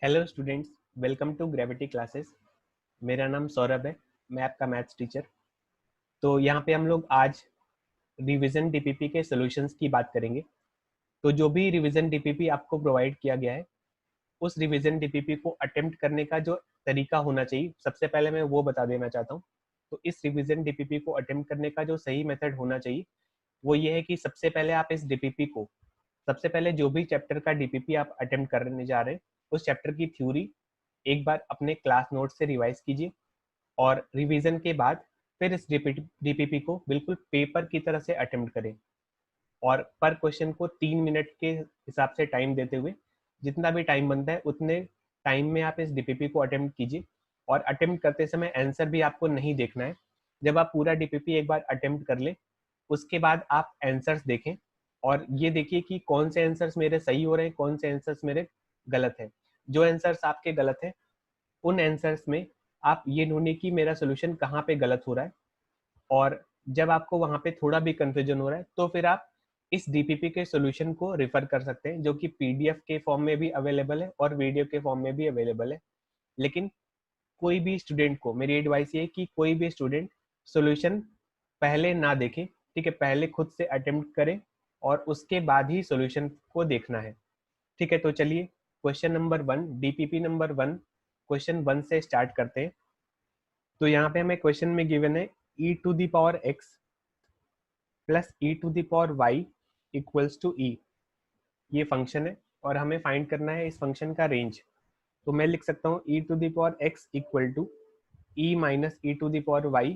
Hello students, welcome to gravity classes. मेरा नाम सौरभ है, मैं आपका मैथ्स टीचर। तो यहाँ पे हम लोग आज रिवीजन डीपीपी के सॉल्यूशंस की बात करेंगे। तो जो भी रिवीजन डीपीपी आपको प्रोवाइड किया गया है, उस रिवीजन डीपीपी को अटेम्प्ट करने का जो तरीका होना चाहिए, सबसे पहले मैं वो बता देना चाहता हूँ। तो इस रिवीजन डीपीपी को अटेम्प्ट करने का जो सही मेथड होना चाहिए वो ये है कि सबसे पहले आप इस डीपीपी को, सबसे पहले जो भी चैप्टर का डीपीपी आप अटेम्प्ट करने जा रहे हैं उस चैप्टर की थ्योरी एक बार अपने क्लास नोट से रिवाइज कीजिए और रिवीजन के बाद फिर इस डीपीपी को बिल्कुल पेपर की तरह से अटेम्प्ट करें और पर क्वेश्चन को 3 मिनट के हिसाब से टाइम देते हुए जितना भी टाइम बनता है उतने टाइम में आप इस डीपीपी को अटेम्प्ट कीजिए। और अटेम्प्ट करते समय आंसर भी आपको नहीं देखना है। जब आप पूरा डीपीपी एक बार अटेम्प्ट कर ले उसके बाद आप आंसर्स देखें और ये देखिए कि कौन से आंसर्स मेरे सही हो रहे हैं, कौन से आंसर्स मेरे गलत हैं। जो आंसर्स आपके गलत हैं उन आंसर्स में आप ये ढूंढें कि मेरा सोल्यूशन कहाँ पे गलत हो रहा है। और जब आपको वहाँ पे थोड़ा भी कंफ्यूजन हो रहा है तो फिर आप इस डीपीपी के सॉल्यूशन को रेफर कर सकते हैं, जो कि पीडीएफ के फॉर्म में भी अवेलेबल है और वीडियो के फॉर्म में भी अवेलेबल है। लेकिन कोई भी स्टूडेंट को मेरी एडवाइस ये है कि कोई भी स्टूडेंट सॉल्यूशन पहले ना देखे, ठीक है, पहले खुद से अटेम्प्ट करें और उसके बाद ही सॉल्यूशन को देखना है। ठीक है, तो चलिए question number 1, DPP number 1, question 1 से स्टार्ट करते हैं। तो यहाँ पे हमें क्वेश्चन में गिवन है e to the power x plus e to the power y equals to e। ये फंक्शन है और हमें फाइंड करना है इस फंक्शन का रेंज। तो मैं लिख सकता हूँ e to the power x equal to e minus e to the power y,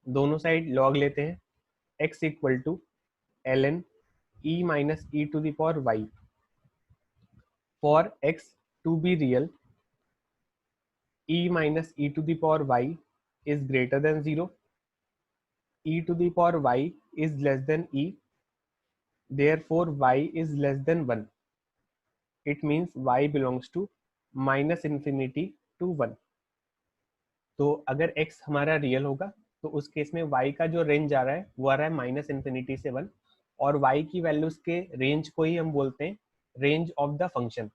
दोनों साइड लॉग लेते हैं, x equal to ln e minus e to the power y। For x to be real e minus e to the power y is greater than 0, e to the power y is less than e, therefore y is less than 1. It means y belongs to minus infinity to 1. तो अगर x हमारा real होगा तो उस case में y का जो range आ रहा है वो आ रहा है माइनस इन्फिनिटी से 1, और y की वैल्यूज के रेंज को ही हम बोलते हैं रेंज ऑफ द फंक्शन।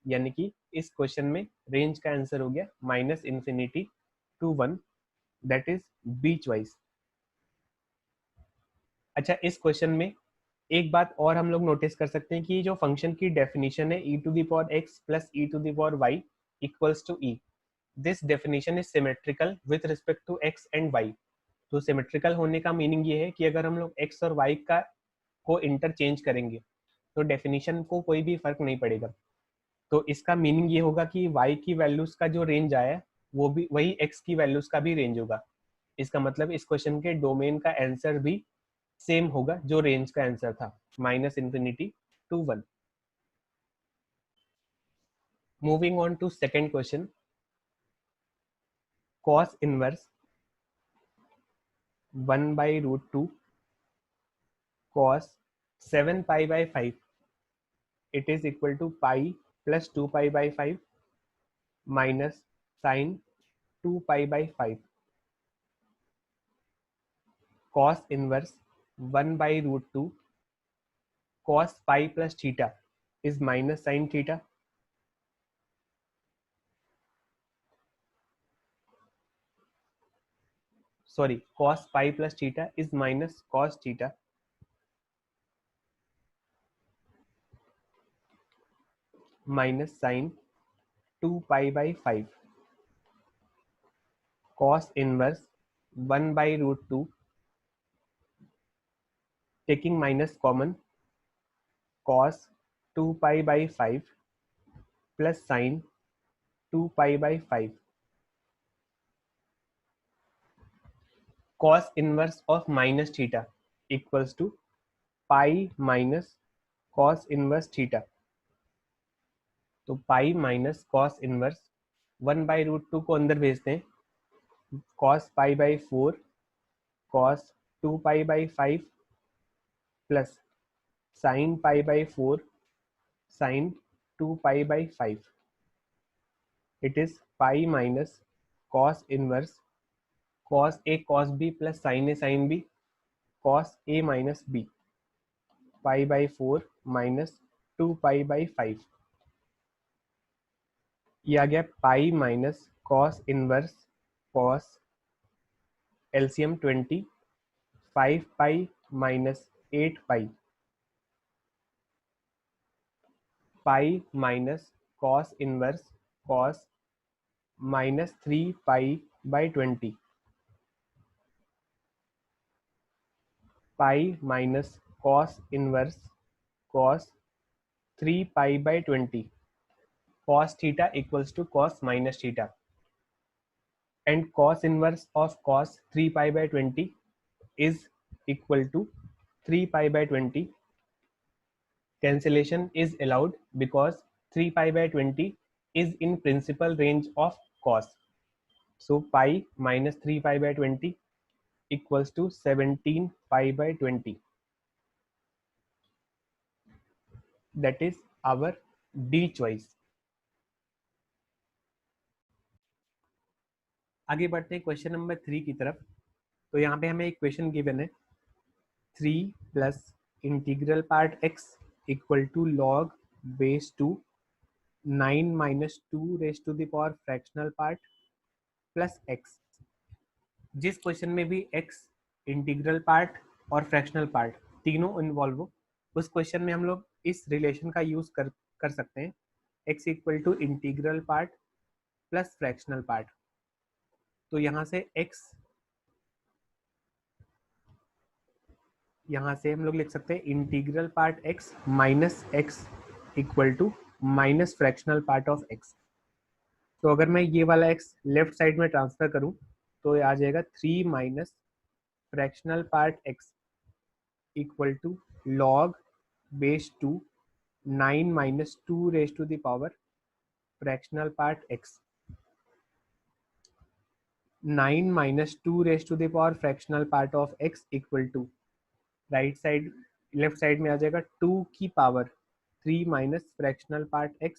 यानी कि इस क्वेश्चन में रेंज का आंसर हो गया minus infinity to 1, that is B choice. अच्छा, इस क्वेश्चन में एक बात और हम लोग नोटिस कर सकते हैं कि जो फंक्शन की डेफिनेशन है e to the power x plus e to the power y equals to e, this definition is symmetrical with respect to x and y। तो सिमेट्रिकल होने का मीनिंग ये है कि अगर हम लोग x और y का को इंटरचेंज करेंगे तो डेफिनेशन को कोई भी फर्क नहीं पड़ेगा। तो इसका मीनिंग ये होगा कि y की वैल्यूज का जो रेंज आया वो भी वही x की वैल्यूज का भी रेंज होगा। इसका मतलब इस क्वेश्चन के डोमेन का आंसर भी सेम होगा जो रेंज का आंसर था, minus infinity to 1। Moving on to second question, cos inverse 1/√2 cos 7π/5 it is equal to pi plus 2π/5 minus sine 2π/5। Cos inverse 1/√2 cos pi plus theta is minus sin theta. Sorry, cos pi plus theta is minus cos theta. Minus sin 2π/5. Cos inverse 1/√2, taking minus common, cos 2π/5 plus sin 2π/5. Cos inverse of minus theta equals to pi minus cos inverse theta. तो pi minus cos inverse 1/√2 को अंदर भेजते हैं, cos pi/4 cos 2π/5 plus sin pi/4 sin 2π/5. It is pi minus cos inverse cos a cos b plus sin a sin b cos a minus b, pi/4 minus 2π/5. ये आ गया pi minus cos inverse cos LCM 20, 5 pi minus 8 pi, pi minus cos inverse cos minus 3 pi by 20, pi minus cos inverse cos 3 pi by 20, cos theta equals to cos minus theta, and cos inverse of cos 3 pi by 20 is equal to 3 pi by 20. Cancellation is allowed because 3 pi by 20 is in principal range of cos. So pi minus 3 pi by 20 equals to 17 pi by 20. That is our D choice. आगे बढ़ते हैं question number 3 की तरफ। तो यहाँ पे हमें एक क्वेश्चन गिवन है 3 plus integral part x equal to log base 2 9 minus 2 raise to the power fractional part plus x। जिस क्वेश्चन में भी x इंटीग्रल पार्ट और फ्रैक्शनल पार्ट तीनों इन्वॉल्व हो, उस क्वेश्चन में हम लोग इस रिलेशन का यूज कर सकते हैं, x equal to integral part plus fractional part. तो यहाँ से x, यहाँ से हम लोग लिख सकते हैं integral part x minus x equal to minus fractional part of x। तो अगर मैं ये वाला x लेफ्ट साइड में ट्रांसफर करूं तो ये आ जाएगा 3 minus fractional part x equal to log base 2 9 minus 2 raise to the power fractional part x। 9 minus 2 raise to the power fractional part of x equal to right side left side में आ जाएगा 2 की power 3 minus fractional part x।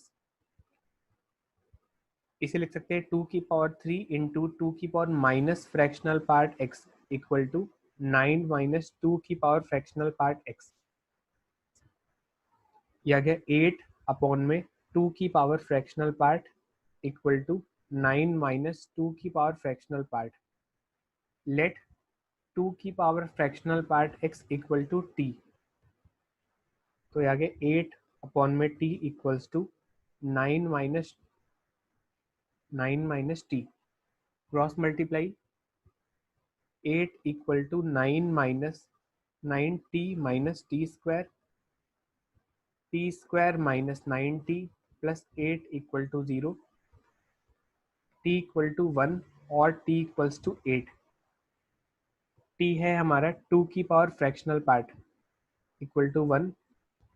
इसे लिख सकते हैं 2 की power 3 into 2 की power minus fractional part x equal to 9 minus 2 की पावर फ्रैक्शनल पार्ट x। यह गया 8 अपॉन में 2 की power fractional part equal to 9 minus 2 की पावर फ्रैक्शनल पार्ट। लेट 2 की power fractional part x equal to t। तो यह गया 8 अपॉन में t equals to 9 minus t। Cross multiply 8 equal to 9 minus 9t minus t square minus 9t plus 8 equal to 0, t equal to 1 और t equals to 8। t है हमारा 2 की power fractional part equal to 1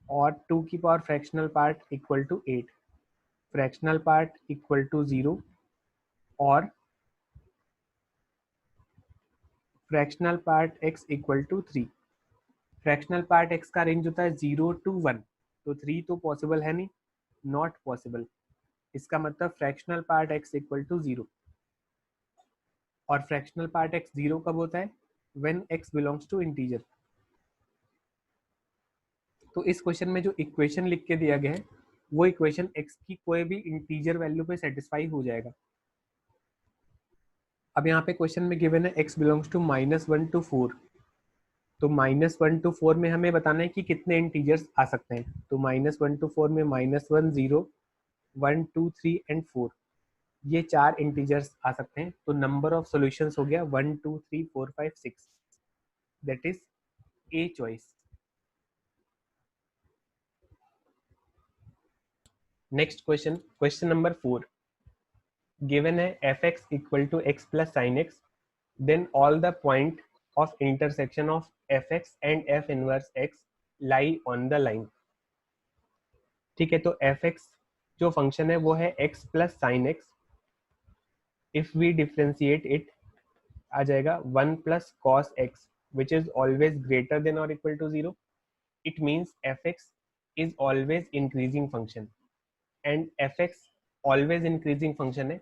और 2 की power fractional part equal to 8, fractional part equal to 0 और fractional part x equal to 3। Fractional part x का range होता है 0 टू 1, तो 3 तो पॉसिबल है नहीं, नॉट पॉसिबल। इसका मतलब fractional part x equal to 0। और फ्रैक्शनल पार्ट x 0 कब होता है? When x belongs to integer. तो इस क्वेश्चन में जो इक्वेशन लिख के दिया गया है वो इक्वेशन x की कोई भी इंटीजर वैल्यू पे सेटिस्फाई हो जाएगा। अब यहाँ पे क्वेश्चन में गिवन है x बिलोंग्स टू -1 टू 4। तो -1 टू 4 में हमें बताना है कि कितने इंटीजर्स आ सकते हैं। तो -1 टू 4 में -1 0 1 2 3 एंड 4, ये 4 इंटीजर्स आ सकते हैं। तो नंबर ऑफ सॉल्यूशंस हो गया 1 2 3 4 5 6, that is A choice. Next question, question number 4 given है f(x) equal to x plus sine x, then all the point of intersection of f(x) and f inverse x lie on the line. ठीक है, तो f(x) जो function है वो है x plus sine x। If we differentiate it आ जाएगा 1 plus cos x which is always greater than और equal to 0। It means f(x) is always increasing function and f(x) always increasing function है।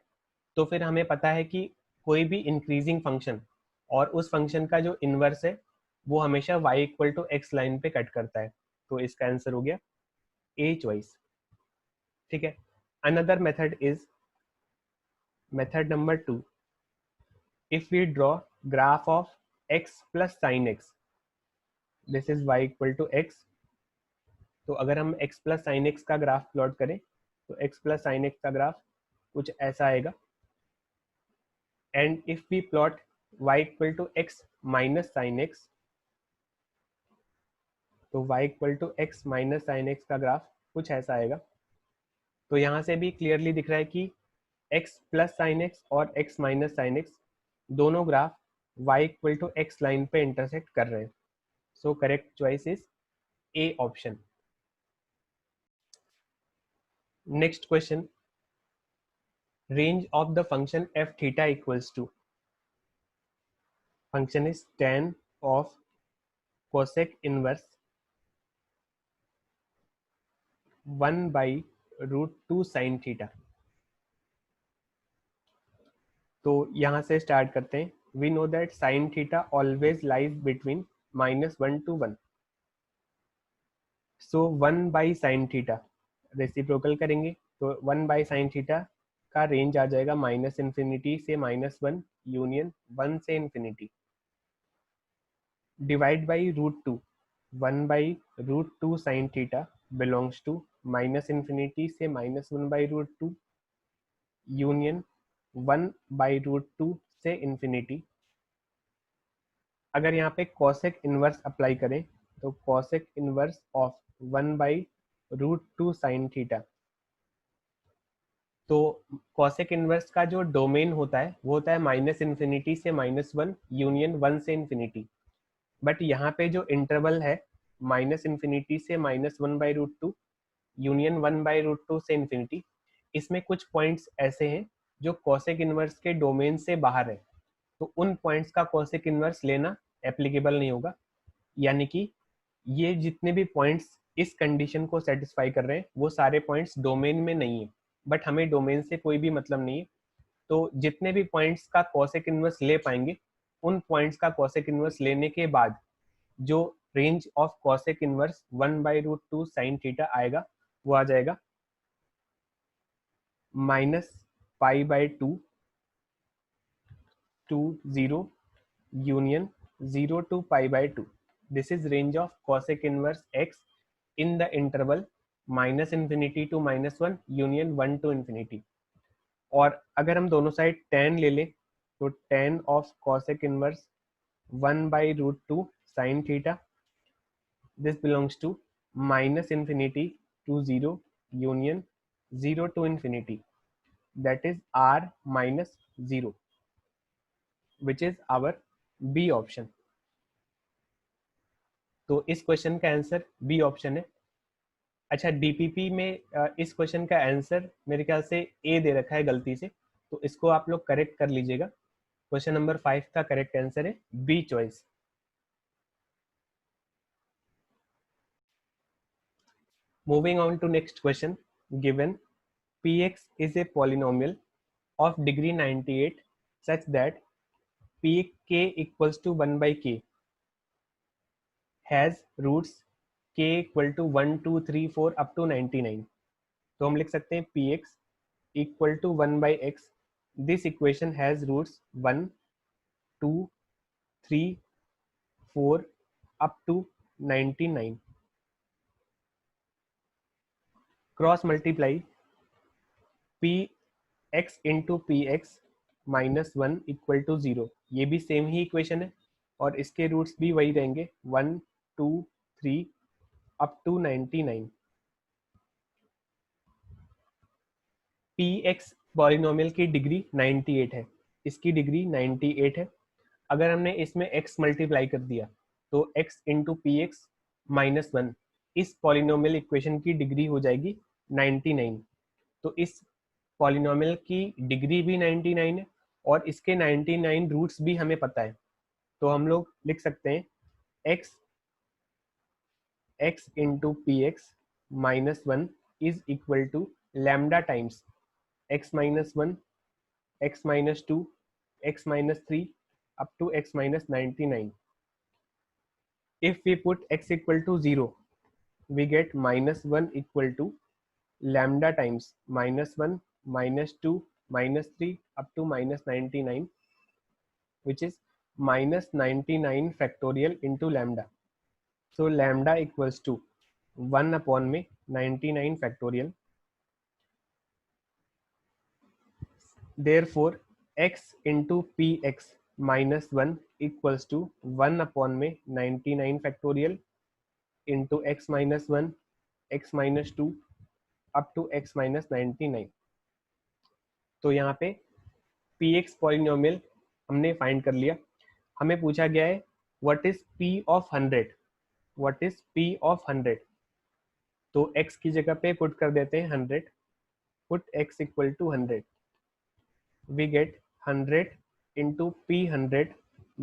तो फिर हमें पता है कि कोई भी इंक्रीजिंग फंक्शन और उस फंक्शन का जो इनवर्स है वो हमेशा y equal to x line पे कट करता है। तो इसका आंसर हो गया ए चॉइस। ठीक है, another method is Method number 2, if we draw graph of x plus sin x, this is y equal to x. तो अगर हम x plus sin x का ग्राफ प्लॉट करें तो x plus sin x का graph कुछ ऐसा आएगा. And if we plot y equal to x minus sin x, तो y equal to x minus sin x का ग्राफ कुछ ऐसा आएगा. तो यहाँ से भी क्लियरली दिख रहा है कि x प्लस साइन एक्स और x माइनस साइन एक्स दोनों graph y equal to x line पे इंटरसेक्ट कर रहे हैं. So correct choice is A option. Next question, range of the function f theta equals to, function is tan of cosec inverse 1/√2 sin theta. तो यहाँ से start करते हैं. We know that sine theta always lies between -1 to 1. So 1/sin theta reciprocal करेंगे तो 1/sin theta का range आ जाएगा -∞ से -1 यूनियन 1 से infinity, divide by √2. 1/√2 sin theta belongs to -∞ से -1/√2 यूनियन 1/√2 से इन्फिनिटी. अगर यहाँ पे कॉसेक इनवर्स अप्लाई करें तो cosec inverse of 1/√2 sin theta. तो कॉसेक इनवर्स का जो डोमेन होता है वो होता है -∞ से -1 यूनियन 1 से इन्फिनिटी. बट यहाँ पे जो इंटरवल है -∞ से -1/√2 यूनियन 1/√2 से इन्फिनिटी, इसमें कुछ पॉइंट्स ऐसे हैं जो कॉसेक इनवर्स के डोमेन से बाहर है. तो उन पॉइंट्स का कॉसेक इनवर्स लेना एप्लीकेबल नहीं होगा. यानी कि ये जितने भी पॉइंट्स इस कंडीशन को सेटिस्फाई कर रहे हैं वो सारे पॉइंट्स डोमेन में नहीं है. बट हमें डोमेन से कोई भी मतलब नहीं है. तो जितने भी पॉइंट्स का कॉसेक इनवर्स ले पाएंगे उन पॉइंट्स का कॉसेक इनवर्स लेने के बाद जो range of cosec inverse 1/√2 sin theta आएगा वो आ जाएगा -π/2 to 0 union 0 to π/2. This is range of cosec inverse x in the interval -∞ to -1 union 1 to infinity. और अगर हम दोनों साइड tan ले लें तो tan of cosec inverse 1/√2 sin theta, this belongs to -∞ to 0 union 0 to infinity, that is r minus 0, which is our B option. तो इस question का आंसर बी ऑप्शन है. अच्छा, डीपीपी में इस क्वेश्चन का आंसर मेरे ख्याल से ए दे रखा है गलती से, तो इसको आप लोग करेक्ट कर लीजिएगा. क्वेश्चन नंबर 5 का करेक्ट आंसर है B choice. Moving on to next question, given px is a polynomial of degree 98 such that pk equals to 1/k has roots k equal to 1 2 3 4 up to 99. तो हम लिख सकते हैं px equal to 1/x. This equation has roots 1 2 3 4 up to 99. Cross multiply px into px minus 1 equal to 0. ये भी same ही equation है और इसके रूट्स भी वही रहेंगे 1 2 3 अप टू 99. px पॉलिनोमियल की डिग्री 98 है, इसकी डिग्री 98 है. अगर हमने इसमें x मल्टीप्लाई कर दिया तो x into p x minus 1, इस पॉलिनोमियल इक्वेशन की डिग्री हो जाएगी 99. तो इस पॉलिनोमियल की डिग्री भी 99 है और इसके 99 रूट्स भी हमें पता है. तो हम लोग लिख सकते हैं x into p x minus 1 is equal to lambda times x minus 1, x minus 2, x minus 3 up to x minus 99. If we put x equal to 0, we get -1 equal to lambda times -1 -2 -3 up to -99, which is -99 factorial into lambda. So lambda equals to 1 upon में 99 factorial. Therefore x into px minus 1 equals to 1 upon में 99 factorial into x minus 1, x minus 2 up to x minus 99. तो यहाँ पे px polynomial हमने find कर लिया. हमें पूछा गया है what is p of 100. What is p of 100? तो x की जगह पे पुट कर देते हैं 100. Put x equal to 100. We get 100 into p100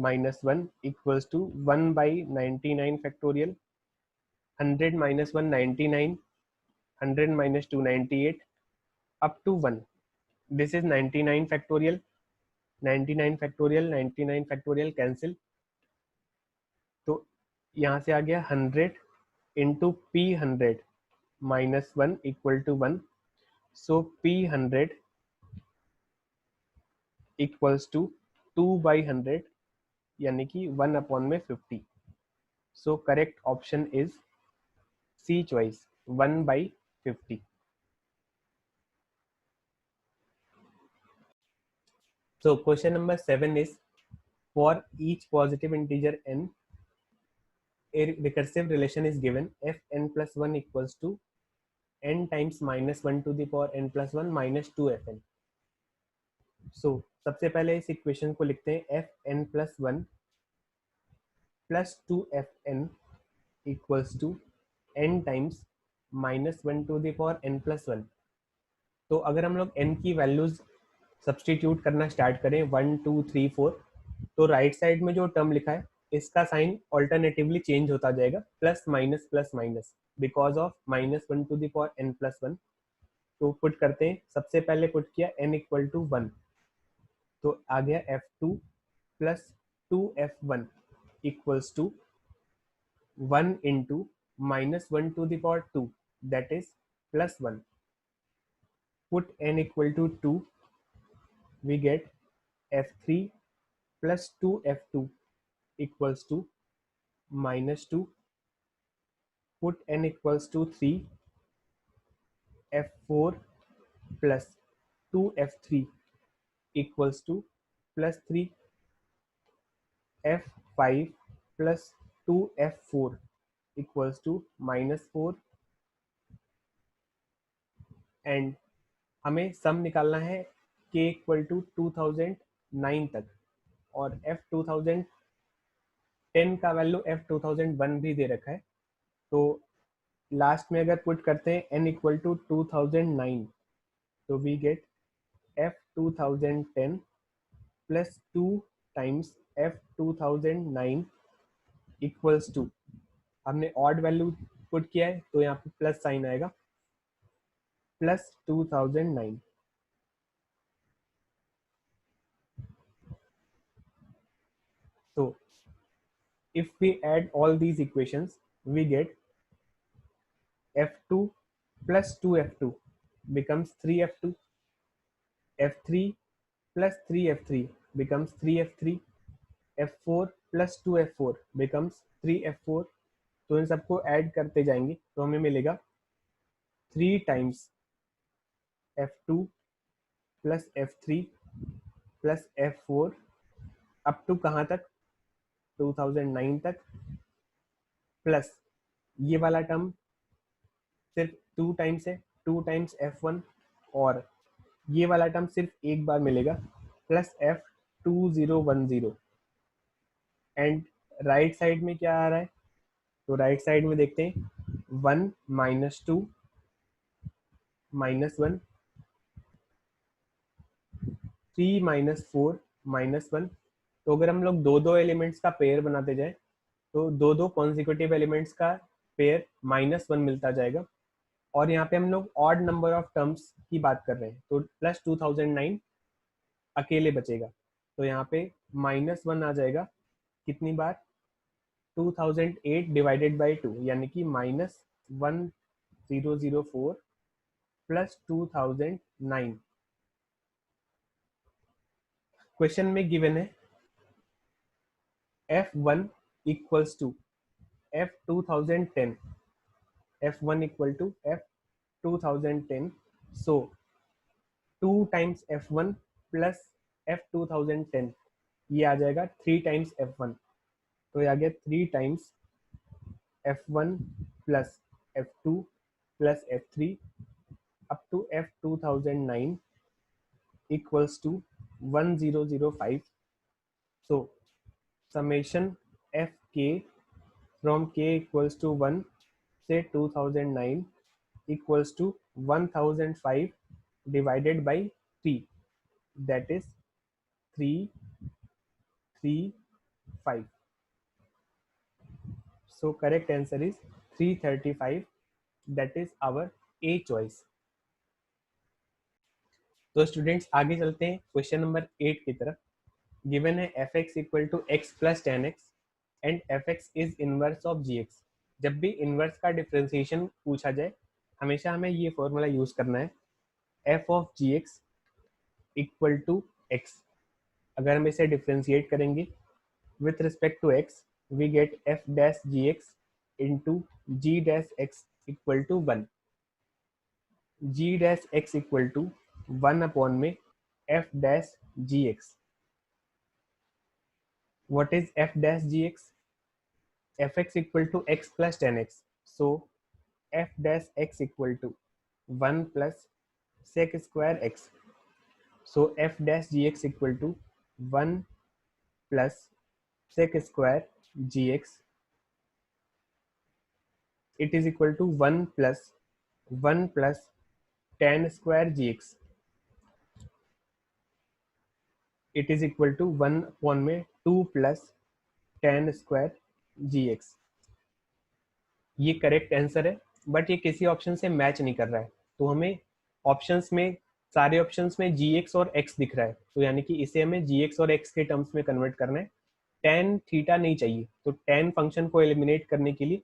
minus 1 equals to 1 by 99 factorial. 100 minus 1 99, 100 minus 2 98 up to 1. This is 99 factorial. 99 factorial, 99 factorial cancel. तो यहाँ से आ गया 100 into p100 minus 1 equal to 1. So p100 equals to 2 by 100 यानी कि 1 upon में 50. So correct option is C choice, 1 by 50. So question number 7 is, for each positive integer n, a recursive relation is given fn plus 1 equals to n times minus 1 to the power n plus 1 minus 2 fn. So सबसे पहले इस equation को लिखते हैं fn plus 1 plus 2 fn equals to n times minus 1 to the power n plus 1. तो अगर हम लोग n की वैल्यूज सब्सटीट्यूट करना स्टार्ट करें 1 2 3 4, तो राइट साइड में जो टर्म लिखा है इसका साइन ऑल्टरनेटिवली चेंज होता जाएगा plus minus because of minus 1 to the power n plus 1. तो पुट करते हैं. सबसे पहले पुट किया n इक्वल टू 1, तो आ गया f2 plus 2f1 equals to 1 into minus 1 to the power 2 that is plus 1. Put n equal to 2, we get f3 plus 2f2 equals to minus 2. Put n equals to 3, f4 plus 2f3 equals to plus 3, f5 plus 2f4 equals to minus 4. And हमें सम निकालना है k equal to 2009 तक, और f 2010 का value f 2001 भी दे रखा है. तो लास्ट में अगर पुट करते हैं n इक्वल टू 2009, तो we get f 2010 plus 2 times f 2009 equals to, हमने ऑड वैल्यू पुट किया है तो यहाँ पे प्लस साइन आएगा, plus 2009. So if we add all these equations, we get f2 plus 2f2 becomes 3f2, f3 plus 3f3 becomes 3f3, f4 plus 2f4 becomes 3f4. तो इन सबको add करते जाएंगे तो हमें मिलेगा 3 times f2 plus f3 plus f4 up to कहाँ तक, 2009 तक, प्लस ये वाला टर्म सिर्फ 2 टाइम्स है, 2 टाइम्स f1, और ये वाला टर्म सिर्फ एक बार मिलेगा, plus f2010. And right side में क्या आ रहा है, तो राइट साइड में देखते हैं 1 माइनस 2 माइनस 1, 3 माइनस 4 माइनस 1. तो अगर हम लोग दो दो एलिमेंट्स का पेयर बनाते जाए तो दो दो कॉन्जिक्यूटिव एलिमेंट्स का पेयर -1 मिलता जाएगा. और यहाँ पे हम लोग ऑड नंबर ऑफ टर्म्स की बात कर रहे हैं, तो प्लस 2009 अकेले बचेगा. तो यहाँ पे -1 आ जाएगा कितनी बार, 2008 डिवाइडेड बाई 2, यानी कि -1004 प्लस 2009. क्वेश्चन में गिवन है F1 equals to F2010, F1 equal to F2010, so 2 times F1 plus F2010, ये आ जाएगा 3 टाइम्स F1, तो ये आ गया 3 times F1 plus F2 plus F3 up to F2009 equals to 1005. So summation Fk from k equals to 1 से 2009 equals to 1005 divided by 3, that is 335. So correct answer is 335, that is our A choice. तो students आगे चलते हैं question number 8 की तरफ। Given है fx equal to x plus 10x and fx is inverse of gx। जब भी inverse का डिफरेंशिएशन पूछा जाए हमेशा हमें ये फॉर्मूला यूज करना है, f of gx equal to x। अगर हम इसे डिफरेंशिएट करेंगे with respect to x, we get f dash gx into g dash x equal to 1। g dash x equal to 1 upon में f dash gx। what is f dash gx? fx equal to x plus 10x, so f dash x equal to 1 plus sec square x, so f dash gx equal to 1 plus sec square gx, it is equal to 1 plus tan square gx, it is equal to 1 upon में 2 plus tan square gx। ये correct answer है, but ये किसी option से match नहीं कर रहा है, तो हमें ऑप्शंस में सारे ऑप्शंस में gx और x दिख रहा है, तो यानी कि इसे हमें gx और x के टर्म्स में कन्वर्ट करना है। tan थीटा नहीं चाहिए, तो tan फंक्शन को एलिमिनेट करने के लिए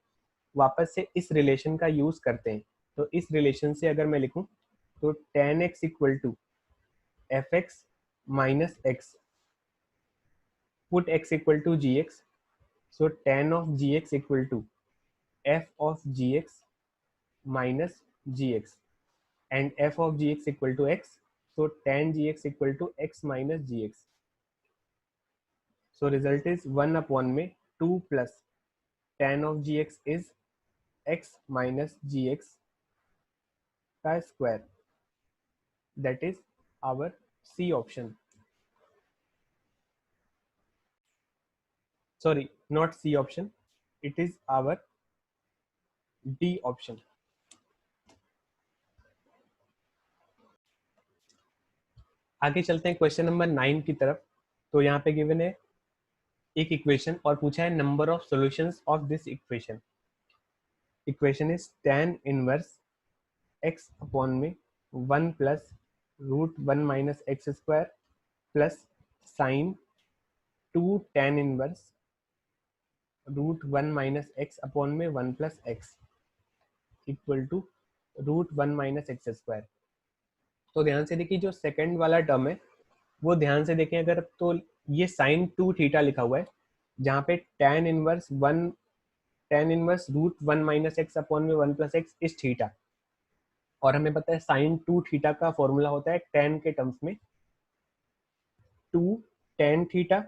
वापस से इस रिलेशन का यूज करते हैं। तो इस रिलेशन से अगर मैं लिखूं तो tan x equal to fx minus x, put x equal to gx, so tan of gx equal to f of gx minus gx, and f of gx equal to x, so tan gx equal to x minus gx, so result is 1 upon में 2 plus tan of gx is x minus gx का square, that is our C option, sorry not C option, it is our D option। आगे चलते हैं question number 9 की तरफ। तो यहाँ पे गिवन है एक इक्वेशन और पूछा है number of solutions of this equation. Equation is tan inverse x upon में 1 plus root 1 minus x square plus sine 2 tan inverse root 1 minus x upon में 1 plus x equal to root 1 minus x square. तो ध्यान से देखिए जो second वाला term है वो ध्यान से देखें अगर, तो ये साइन 2 थीटा लिखा हुआ है, जहाँ पे tan inverse root 1 minus x upon में 1 प्लस एक्स इस थीटा, और हमें पता है साइन 2 थीटा का फॉर्मूला होता है tan के टर्म्स में 2 tan थीटा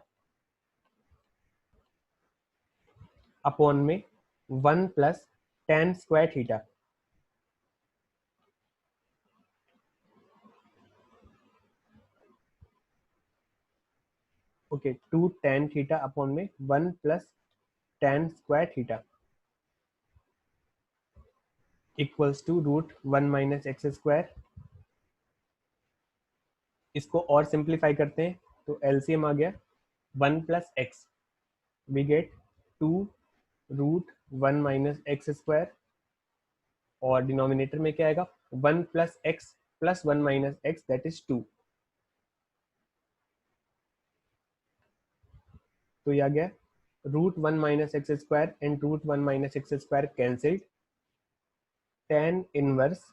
अपॉन में 1 plus tan square theta. Okay, 2 tan theta upon में 1 plus tan square theta equals to root 1 minus x square. इसको और सिंप्लीफाई करते हैं तो एलसीएम आ गया 1 plus x, we get 2 root 1 minus x square, और डिनोमिनेटर में क्या आएगा 1 plus x plus 1 minus x, that is 2। तो यह आ गया root 1 minus x square and root 1 minus x square cancelled, tan inverse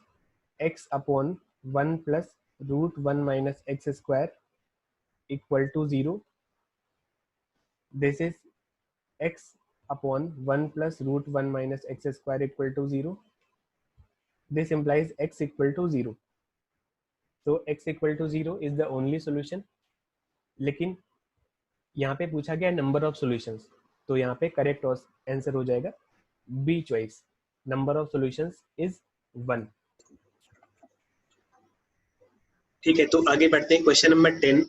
x upon 1 plus root 1 minus x square equal to 0, this is x upon 1 plus root 1 minus x square equal to 0. This implies x equal to 0. So x equal to 0 is the only solution. लेकिन यहाँ पे पूछा गया number of solutions, तो यहाँ पे correct answer हो जाएगा B choice, number of solutions is 1. ठीक है, तो आगे बढ़ते हैं. Question number 10.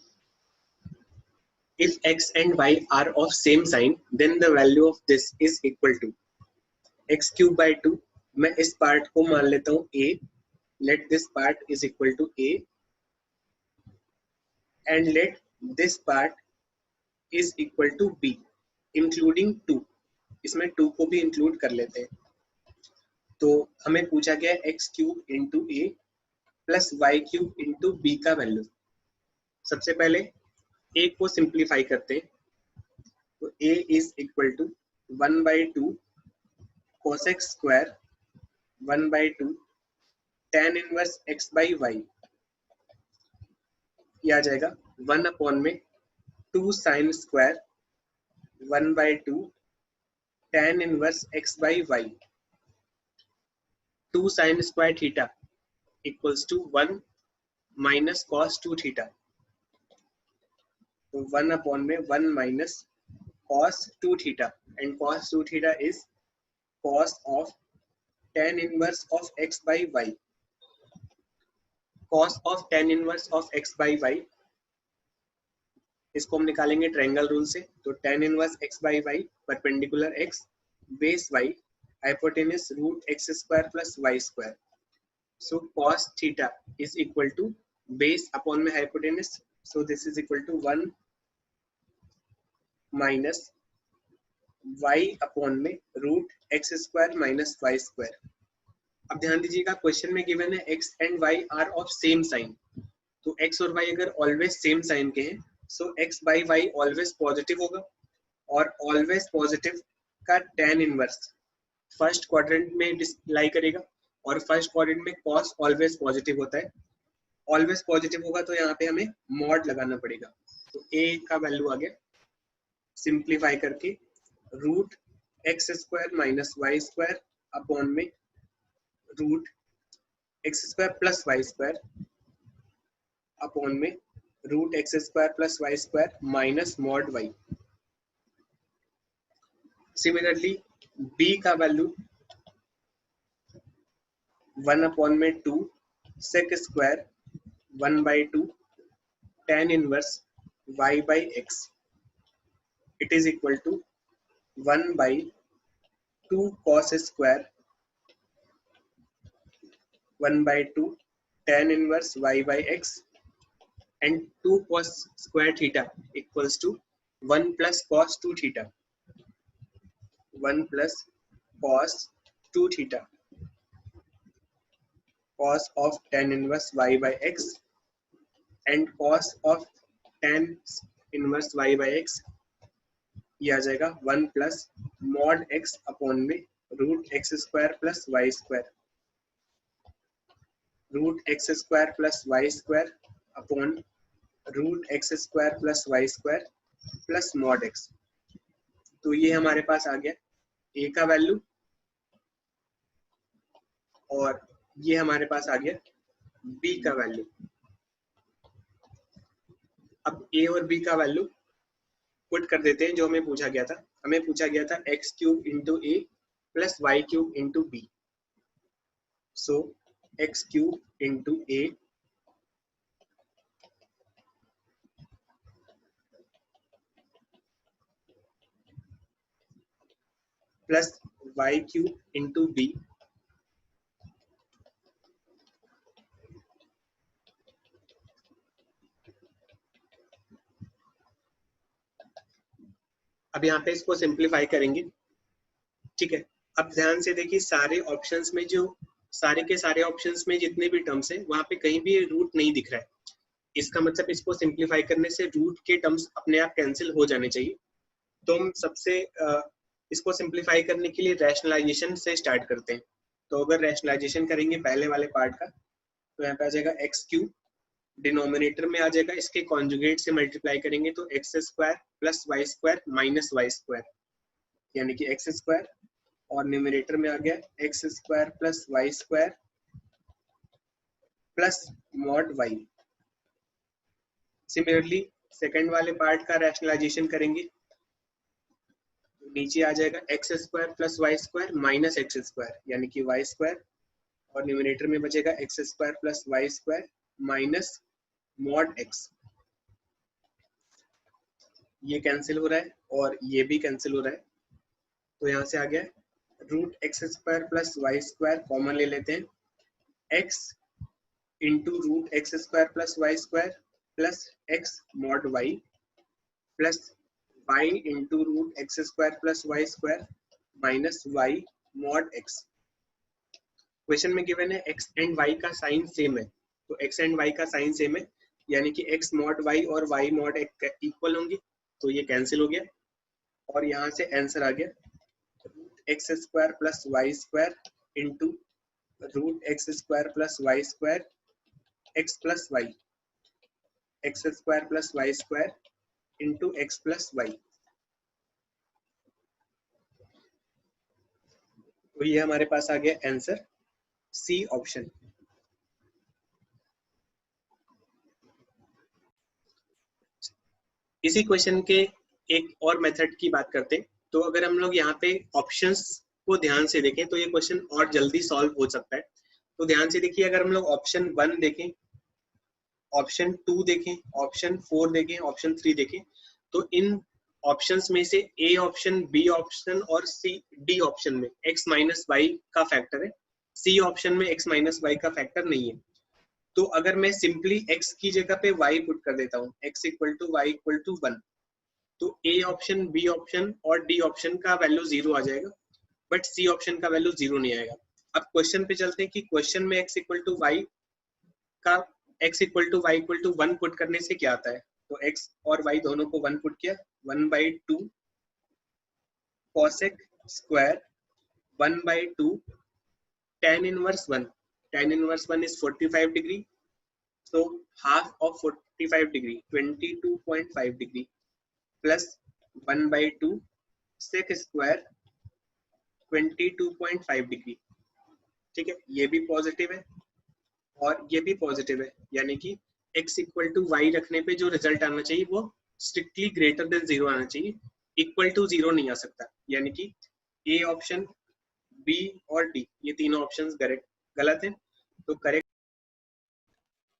If x and y are of same sign, then the value of this is equal to x cube by 2. मैं इस पार्ट को मान लेता हूँ a. Let this part is equal to a and let this part is equal to b, including 2. इसमें 2 को भी include कर लेते हैं. तो हमें पूछा गया x cube into A plus Y cube into B का वैल्यू. सबसे पहले a को सिंप्लीफाई करते हैं. तो a is equal to 1/2 cos x square 1/2 tan inverse x by Y. ये आ जाएगा 1 अपॉन में 2 sine square 1/2 tan inverse x by Y. 2 sine square theta equals to 1 minus cos 2 theta. तो 1 अपॉन में 1 minus cos 2 theta, and cos 2 theta is cos of tan inverse of x by y. Cos of tan inverse of x by y, इसको हम निकालेंगे triangle rule से. तो tan inverse x by y perpendicular x base y hypotenuse root x square plus y square. So cos theta is equal to base upon में hypotenuse. So this is equal to 1 minus y upon में root x square minus y square. अब ध्यान दीजिएगा question में given है x and y are of same sign. तो x और y अगर ऑलवेज सेम साइन के हैं, so x by y always positive होगा. और ऑलवेज पॉजिटिव का tan इनवर्स फर्स्ट क्वाड्रेंट में लाई करेगा, और फर्स्ट क्वाड्रेंट में cos ऑलवेज पॉजिटिव होता है. ऑलवेज पॉजिटिव होगा तो यहाँ पे हमें मॉड लगाना पड़ेगा. तो a का वैल्यू आ गया सिंप्लीफाई करके root x square minus Y square upon में root x square plus Y square upon में root x square plus Y square minus mod Y. Similarly b का वैल्यू 1 अपॉन में 2 sec square 1/2 tan inverse y by x. It is equal to 1/2 cos square 1/2 tan inverse y by x, and 2 cos square theta equals to 1 plus cos 2 theta. 1 plus cos 2 theta, cos of tan inverse y by x and cos of tan inverse y by x. ये आ जाएगा 1 plus mod x upon में root x square plus Y square. Root x square plus Y square upon root x square plus Y square plus mod x. तो ये हमारे पास आ गया a का वैल्यू, और ये हमारे पास आ गया b का वैल्यू. अब a और b का वैल्यू पुट कर देते हैं जो हमें पूछा गया था. हमें पूछा गया था x cube into A plus Y cube into B. So x cube into A plus Y cube into B अब यहाँ पे इसको सिंप्लीफाई करेंगे. ठीक है, अब ध्यान से देखिए सारे ऑप्शंस में जो सारे के सारे ऑप्शंस में जितने भी टर्म्स हैं वहां पे कहीं भी रूट नहीं दिख रहा है. इसका मतलब इसको सिंप्लीफाई करने से रूट के टर्म्स अपने आप कैंसिल हो जाने चाहिए. तो हम सबसे इसको सिंप्लीफाई करने के लिए रैशनलाइजेशन से स्टार्ट करते हैं. तो अगर रैशनलाइजेशन करेंगे पहले वाले पार्ट का, तो यहाँ पे आ जाएगा एक्स क्यूब डिनोमिनेटर में आ जाएगा, इसके कॉन्जुगेट से मल्टीप्लाई करेंगे तो x square plus Y square minus Y square, यानी कि एक्स स्क्वायर, और न्यूमिनेटर में आ गया x square plus Y square plus mod Y. Similarly second वाले पार्ट का रैशनलाइजेशन करेंगे, नीचे आ जाएगा x square plus Y square minus x square, यानी कि वाई स्क्वायर, और न्यूमिनेटर में बचेगा x square plus Y square minus mod x. ये कैंसिल हो रहा है और ये भी कैंसिल हो रहा है, तो यहाँ से आ गया root x square plus Y square, common ले लेते हैं, x into root x square plus Y square plus x mod y plus y into root x square plus Y square minus y mod x. Question में given है x and y का sign same है, तो x and y का sign same है, यानी कि x mod y और वाई मॉड एक्स इक्वल होंगे, तो ये कैंसिल हो गया, और यहाँ से आंसर आ गया x square plus Y square into root x square plus Y square x plus y, x square plus Y square into x plus y. तो ये हमारे पास आ गया आंसर सी ऑप्शन। इसी क्वेश्चन के एक और मेथड की बात करते हैं, तो अगर हम लोग यहाँ पे ऑप्शंस को ध्यान से देखें तो ये क्वेश्चन और जल्दी सॉल्व हो सकता है। तो ध्यान से देखिए, अगर हम लोग ऑप्शन 1 देखें, ऑप्शन 2 देखें, ऑप्शन 4 देखें, ऑप्शन 3 देखें, तो इन ऑप्शंस में से ए ऑप्शन, बी ऑप्शन और सी डी ऑप्शन में x माइनस वाई का फैक्टर है, सी ऑप्शन में x माइनस वाई का फैक्टर नहीं है। तो अगर मैं सिंपली x की जगह पे y पुट कर देता हूँ, x equal to y equal to 1, तो ए ऑप्शन, बी ऑप्शन और डी ऑप्शन का वैल्यू 0 आ जाएगा, बट सी ऑप्शन का वैल्यू 0 नहीं आएगा। अब क्वेश्चन पे चलते हैं कि क्वेश्चन में x इक्वल टू वाई का x equal to y equal to 1 put करने से क्या आता है, तो x और y दोनों को 1 पुट किया, 1/2 cosec square 1/2 tan inverse 1, tan inverse 1 is 45 degree, so half of 45 degree 22.5 degree plus 1/2 sec square 22.5 degree. ठीक है, ये भी पॉजिटिव है और ये भी पॉजिटिव है, यानी कि x इक्वल टू वाई रखने पे जो रिजल्ट आना चाहिए वो स्ट्रिक्टली ग्रेटर देन 0 आना चाहिए, इक्वल टू 0 नहीं आ सकता, यानी कि ए ऑप्शन, बी और डी ये तीनों ऑप्शंस गलत हैं, तो करेक्ट।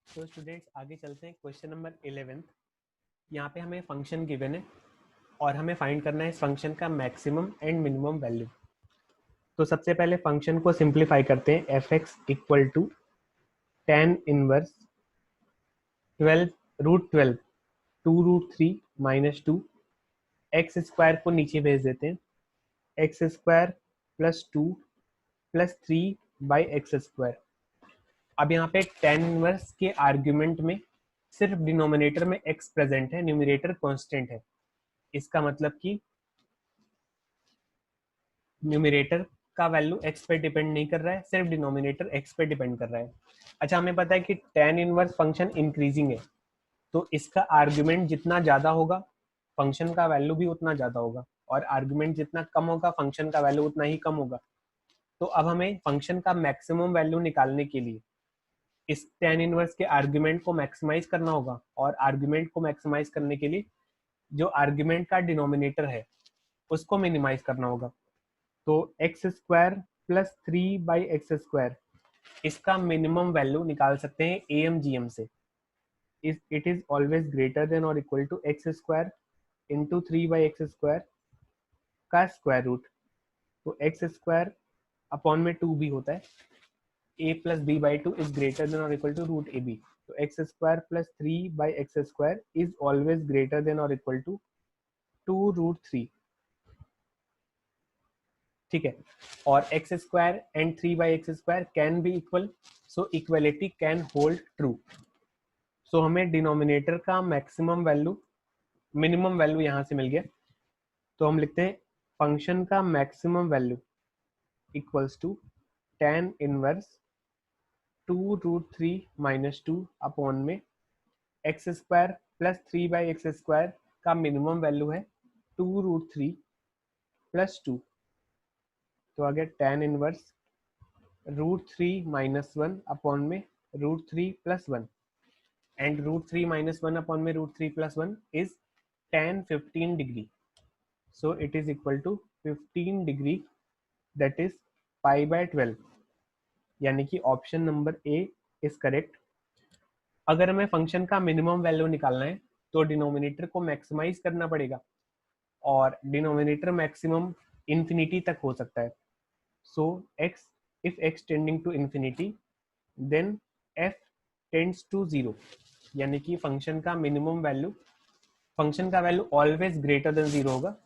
तो स्टूडेंट्स आगे चलते हैं, क्वेश्चन नंबर 11। यहाँ पे हमें फंक्शन गिवन है और हमें फाइंड करना है इस फंक्शन का मैक्सिमम एंड मिनिमम वैल्यू। तो सबसे पहले फंक्शन को सिंप्लीफाई करते हैं, f x equal to tan inverse 12 2√3 minus 2, x square को नीचे भेज देते हैं, x square plus 2 plus 3 by x square. अब यहाँ पे tan इनवर्स के आर्ग्यूमेंट में सिर्फ डिनोमिनेटर में x प्रेजेंट है, न्यूमरेटर कांस्टेंट है, इसका मतलब कि न्यूमरेटर का वैल्यू x पे डिपेंड नहीं कर रहा है, सिर्फ डिनोमिनेटर x पे डिपेंड कर रहा है। अच्छा, हमें पता है कि tan इनवर्स फंक्शन इंक्रीजिंग है, तो इसका आर्ग्यूमेंट जितना ज़्यादा होगा फंक्शन का वैल्यू भी उतना ज़्यादा होगा, और आर्ग्यूमेंट जितना कम होगा फंक्शन का वैल्यू उतना ही कम होगा। तो अब हमें फंक्शन का मैक्सिमम वैल्यू निकालने के लिए इस tan इनवर्स के आर्ग्यूमेंट को मैक्सिमाइज करना होगा, और आर्ग्यूमेंट को मैक्सिमाइज करने के लिए जो आर्ग्यूमेंट का डिनोमिनेटर है उसको मिनिमाइज करना होगा। तो x square plus 3/x square, इसका मिनिमम वैल्यू निकाल सकते हैं AMGM से। It is always greater than और equal to x square into 3/x square का स्क्वायर रूट, तो एक्स स्क्वायर अपॉन में 2 भी होता है, a plus b/2 is greater than और इक्वल टू रूट AB, तो x square plus 3/x square is always greater than और equal to 2√3। ठीक है, और x square and 3/x square can be equal, so equality can hold true. So हमें denominator का maximum value, minimum value यहाँ से मिल गया, तो हम लिखते हैं फंक्शन का maximum value equals to tan inverse 2√3 minus 2 upon में एक्स स्क्वायर प्लस 3/x² का मिनिमम वैल्यू है 2√3 प्लस 2, तो आ गया tan इनवर्स √3 - 1 अपॉन में √3 + 1, एंड √3 - 1 अपॉन में √3 + 1 is tan 15 degree, so it is equal to 15 degree, that is π/12, यानी कि option number A is correct. अगर हमें फंक्शन का मिनिमम वैल्यू निकालना है तो डिनोमिनेटर को मैक्सिमाइज करना पड़ेगा, और डिनोमिनेटर मैक्सिमम इन्फिनिटी तक हो सकता है। So x, if x tending to infinity then f tends to 0, यानी कि फंक्शन का मिनिमम वैल्यू, फंक्शन का वैल्यू ऑलवेज ग्रेटर देन 0 होगा।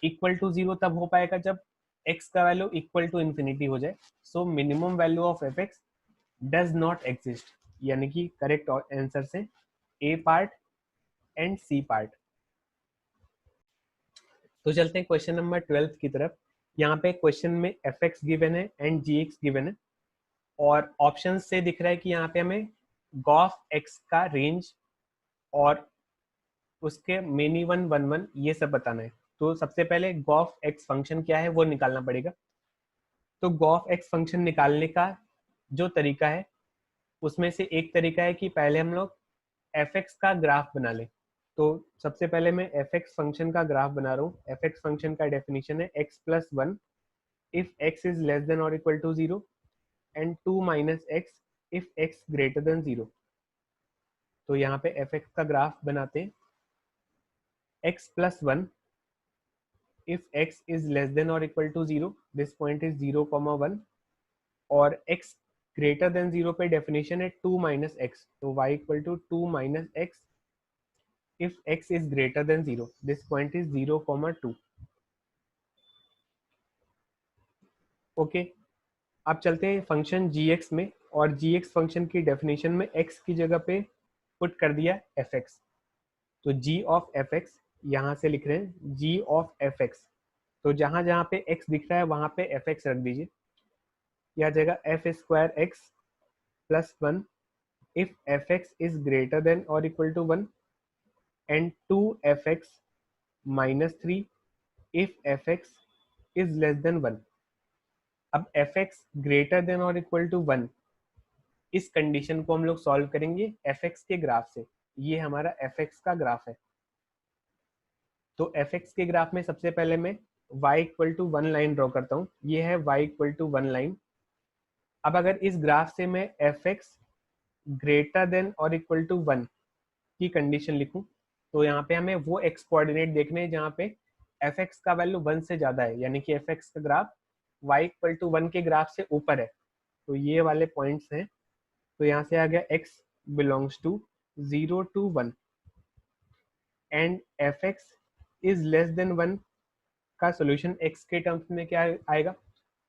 इक्वल टू 0 तब हो पाएगा जब x का वैल्यू इक्वल टू इन्फिनिटी हो जाए। So minimum value of fx does not exist, यानी कि करेक्ट आंसर से ए पार्ट एंड सी पार्ट। तो चलते हैं क्वेश्चन नंबर 12 की तरफ। यहाँ पे क्वेश्चन में fx गिवन है एंड gx गिवन है, और ऑप्शन से दिख रहा है कि यहाँ पे हमें गॉफ x का रेंज और उसके मेनी 1 1 1 ये सब बताना है। तो सबसे पहले गॉफ x फंक्शन क्या है वो निकालना पड़ेगा। तो गॉफ x फंक्शन निकालने का जो तरीका है उसमें से एक तरीका है कि पहले हम लोग fx का ग्राफ बना लें। तो सबसे पहले मैं fx फंक्शन का ग्राफ बना रहा हूँ। fx फंक्शन का डेफिनेशन है x + 1 if x is less than or equal to 0 and 2 - x if x greater than 0। तो यहाँ पे fx का ग्राफ बनाते हैं। x + 1 if x is less than or equal to 0, this point is 0, 1, और x greater than 0 पे definition है 2 - x, तो y = 2 - x if x is greater than 0, this point is 0, 2। Okay, अब चलते हैं फंक्शन gx में, और gx फंक्शन की डेफिनेशन में x की जगह पे पुट कर दिया fx। तो g ऑफ fx यहाँ से लिख रहे हैं g ऑफ fx, तो जहाँ जहाँ पे x दिख रहा है वहाँ पे fx रख दीजिए। यह जगह f² x + 1 if fx is greater than or equal to 1 and 2fx - 3 if fx is less than 1। अब fx greater than or equal to 1, इस कंडीशन को हम लोग सॉल्व करेंगे fx के ग्राफ से। ये हमारा fx का ग्राफ है। तो fx के ग्राफ में सबसे पहले मैं y = 1 लाइन ड्रॉ करता हूँ। ये है y = 1 लाइन। अब अगर इस ग्राफ से मैं fx ग्रेटर देन और इक्वल टू 1 की कंडीशन लिखूं, तो यहाँ पे हमें वो x कोऑर्डिनेट देखने हैं जहाँ पे fx का वैल्यू 1 से ज्यादा है, यानी कि fx का ग्राफ y = 1 के ग्राफ से ऊपर है। तो ये वाले पॉइंट्स हैं। तो यहाँ से आ गया x belongs to 0 to 1 and fx is less than 1 का सोल्यूशन x के टर्म्स में क्या आएगा।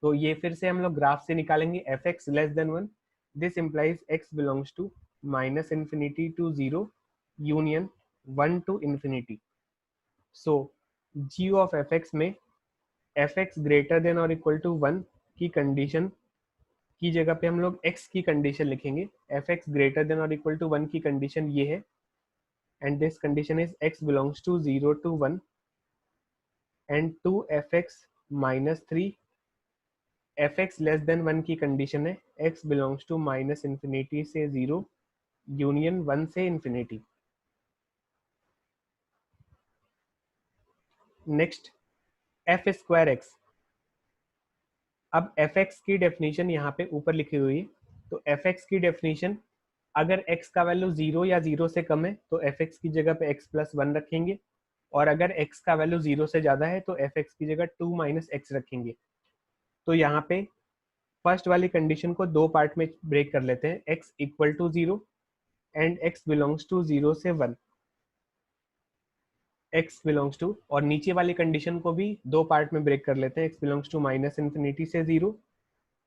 तो ये फिर से हम लोग ग्राफ से निकालेंगे fx less than 1। This implies x belongs to -∞ to 0 union 1 to ∞। So g of fx में fx ग्रेटर देन और इक्वल टू 1 की कंडीशन की जगह पे हम लोग x की कंडीशन लिखेंगे। fx ग्रेटर देन और इक्वल टू 1 की कंडीशन ये है, and this condition is x belongs to 0 to 1 and 2fx - 3। fx less than 1 की कंडीशन है x बिलोंग्स टू -∞ से 0 यूनियन 1 से ∞। Next f² x। अब fx की डेफिनेशन यहाँ पे ऊपर लिखी हुई है। तो fx की डेफिनेशन, अगर x का वैल्यू 0 या 0 से कम है तो fx की जगह पे x + 1 रखेंगे, और अगर x का वैल्यू 0 से ज़्यादा है तो fx की जगह 2 - x रखेंगे। तो यहाँ पे फर्स्ट वाली कंडीशन को दो पार्ट में ब्रेक कर लेते हैं, x = 0 and x belongs to 0 से 1, x बिलोंग्स टू, और नीचे वाली कंडीशन को भी दो पार्ट में ब्रेक कर लेते हैं, x बिलोंग्स टू -∞ से 0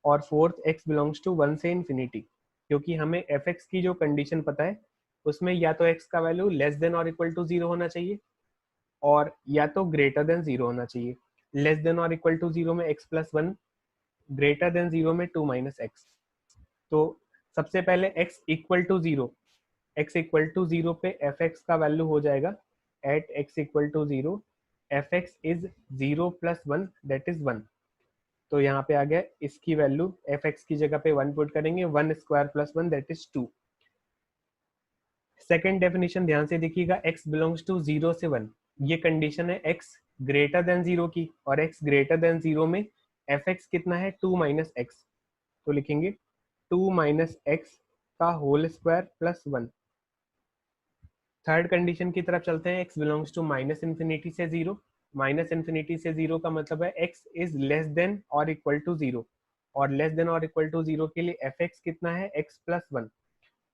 और फोर्थ x बिलोंग्स टू 1 से ∞। क्योंकि हमें fx की जो कंडीशन पता है उसमें या तो x का वैल्यू लेस देन और इक्वल टू 0 होना चाहिए, और या तो ग्रेटर देन 0 होना चाहिए। लेस देन और इक्वल टू 0 में x + 1, ग्रेटर देन 0 में 2 - x। तो सबसे पहले x = 0 x इक्वल टू 0 पे एफ एक्स का वैल्यू हो जाएगा at x equal to 0 f x is 0 plus 1 that is 1। तो यहाँ पे आ गया इसकी वैल्यू एफ एक्स की जगह पे 1 पुट करेंगे, 1 square plus 1 that is 2। Second definition ध्यान से देखिएगा, x बिलोंग्स टू 0 से 1, ये कंडीशन है x ग्रेटर देन 0 की, और x ग्रेटर देन 0 में एफ एक्स कितना है 2 माइनस एक्स, तो लिखेंगे 2 माइनस एक्स का whole square plus 1। Third condition की तरफ चलते हैं, x belongs to minus infinity से 0, माइनस इन्फिनिटी से 0 का मतलब है x इज लेस देन और इक्वल टू 0, और लेस देन और इक्वल टू 0 के लिए एफ एक्स कितना है x प्लस 1,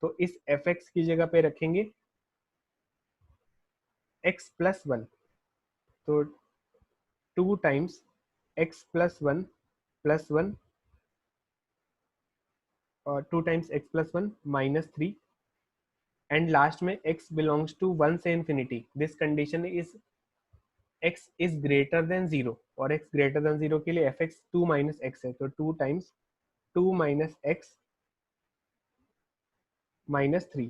तो इस एफ एक्स की जगह पे रखेंगे x प्लस 1, तो 2 टाइम्स x प्लस 1 प्लस 1 और 2 times x plus 1 minus 3, and last में x बिलोंग्स टू 1 से infinity, this condition is x is greater than 0, और x ग्रेटर देन 0 के लिए एफ एक्स 2 माइनस एक्स है, तो 2 टाइम्स 2 माइनस एक्स माइनस 3।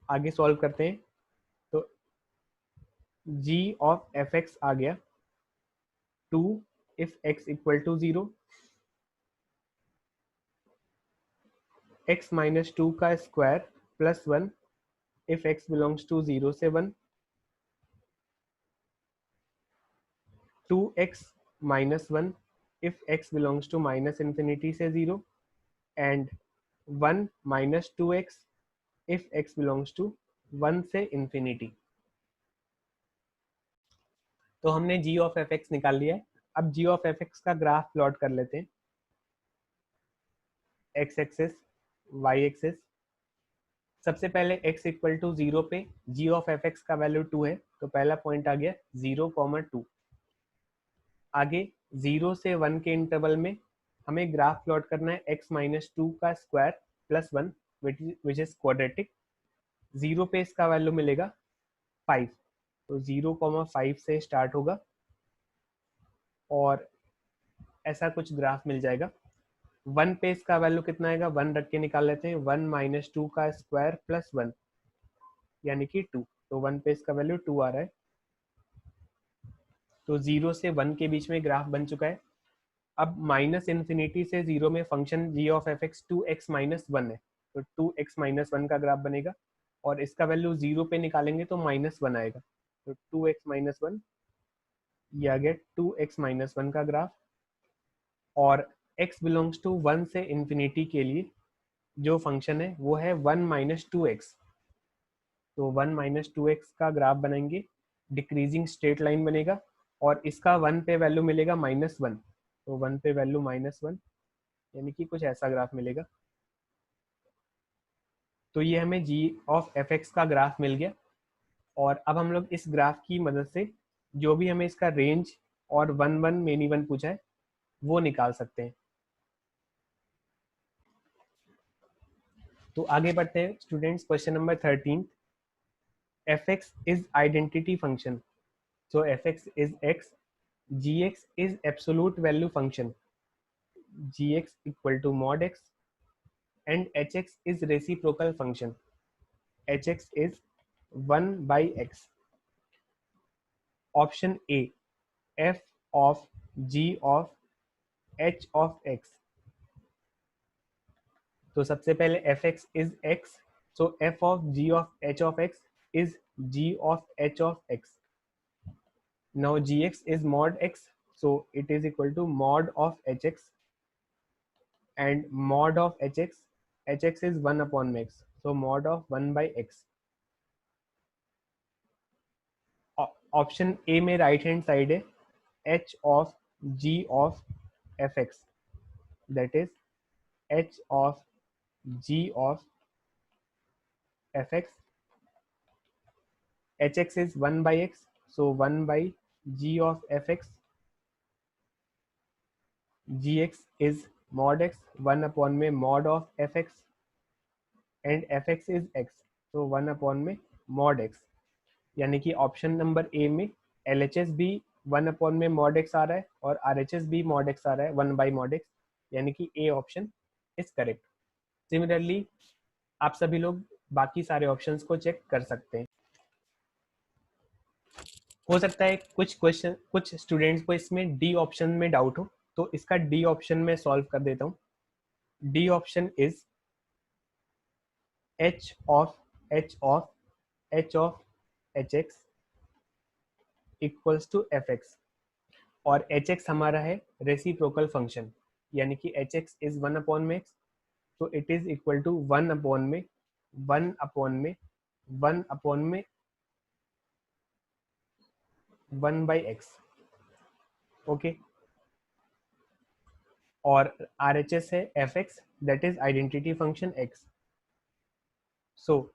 आगे solve करते हैं, तो g ऑफ एफ एक्स आ गया 2 if x equal to 0, x minus 2 का square plus 1 if x belongs to 0 से 1, 2x minus 1 if x belongs to minus infinity से 0, and 1 minus 2x if x belongs to 1 से infinity. तो हमने g of f x निकाल लिया है। अब g ऑफ एफ एक्स का ग्राफ प्लॉट कर लेते हैं, x एक्सिस y एक्सिस। सबसे पहले x इक्वल टू 0 पे g ऑफ एफ एक्स का वैल्यू 2 है, तो पहला पॉइंट आ गया 0,2। आगे 0 से 1 के इंटरवल में हमें ग्राफ प्लॉट करना है x माइनस 2 का square plus 1 which is quadratic. 0 पे इसका वैल्यू मिलेगा 5, तो 0,5 से स्टार्ट होगा और ऐसा कुछ ग्राफ मिल जाएगा। 1 पे इसका वैल्यू कितना आएगा, 1 रख के निकाल लेते हैं, 1 माइनस 2 का स्क्वायर प्लस 1 यानी कि 2, तो 1 पे इसका वैल्यू 2 आ रहा है। तो 0 से 1 के बीच में ग्राफ बन चुका है। अब माइनस इन्फिनिटी से 0 में function g of f x 2x minus 1 है, तो 2x माइनस 1 का ग्राफ बनेगा, और इसका वैल्यू 0 पे निकालेंगे तो माइनस 1 आएगा, तो 2x माइनस 1, ये आ गया 2x माइनस 1 का ग्राफ। और x बिलोंग्स टू 1 से इन्फिनिटी के लिए जो फंक्शन है वो है 1 माइनस 2x, तो 1 माइनस 2x का ग्राफ बनाएंगे, डिक्रीजिंग स्ट्रेट लाइन बनेगा, और इसका 1 पे वैल्यू मिलेगा माइनस 1, तो 1 पे वैल्यू माइनस 1 यानी कि कुछ ऐसा ग्राफ मिलेगा। तो ये हमें g ऑफ एफ एक्स का ग्राफ मिल गया, और अब हम लोग इस ग्राफ की मदद से जो भी हमें इसका रेंज और 1 मेनी 1 पूछा है वो निकाल सकते हैं। तो आगे बढ़ते हैं students, question number 13, F x is identity function, so fx is x, gx is absolute value function, gx equal to mod x, and hx is reciprocal function, hx is 1 by x। Option A, f of g of h of x। तो सबसे पहले fx is x, so f of g of h of x is g of h of x। Now gx is mod x, so it is equal to mod of hx, and mod of hx is 1 upon x, so mod of 1 by x। Option A में right hand side है h of g of fx, that is h of g of fx, hx is 1 by x, so 1 by g of fx, gx is mod x, 1 upon में mod of fx, and fx is x, so 1 upon में mod x। यानी कि option number A में LHS भी 1 upon में mod x आ रहा है और RHS भी मॉड एक्स आ रहा है 1 बाई मॉड एक्स, यानी कि A option is correct. Similarly आप सभी लोग बाकी सारे ऑप्शंस को चेक कर सकते हैं। हो सकता है कुछ स्टूडेंट्स को इसमें डी ऑप्शन में डाउट हो, तो इसका डी ऑप्शन में सॉल्व कर देता हूँ। D option is h of hx equals to fx, और hx हमारा है रेसिप्रोकल फंक्शन, यानी कि hx इज 1/x, तो it is equal to 1/1 okay. और RHS है fx, that is identity function x। So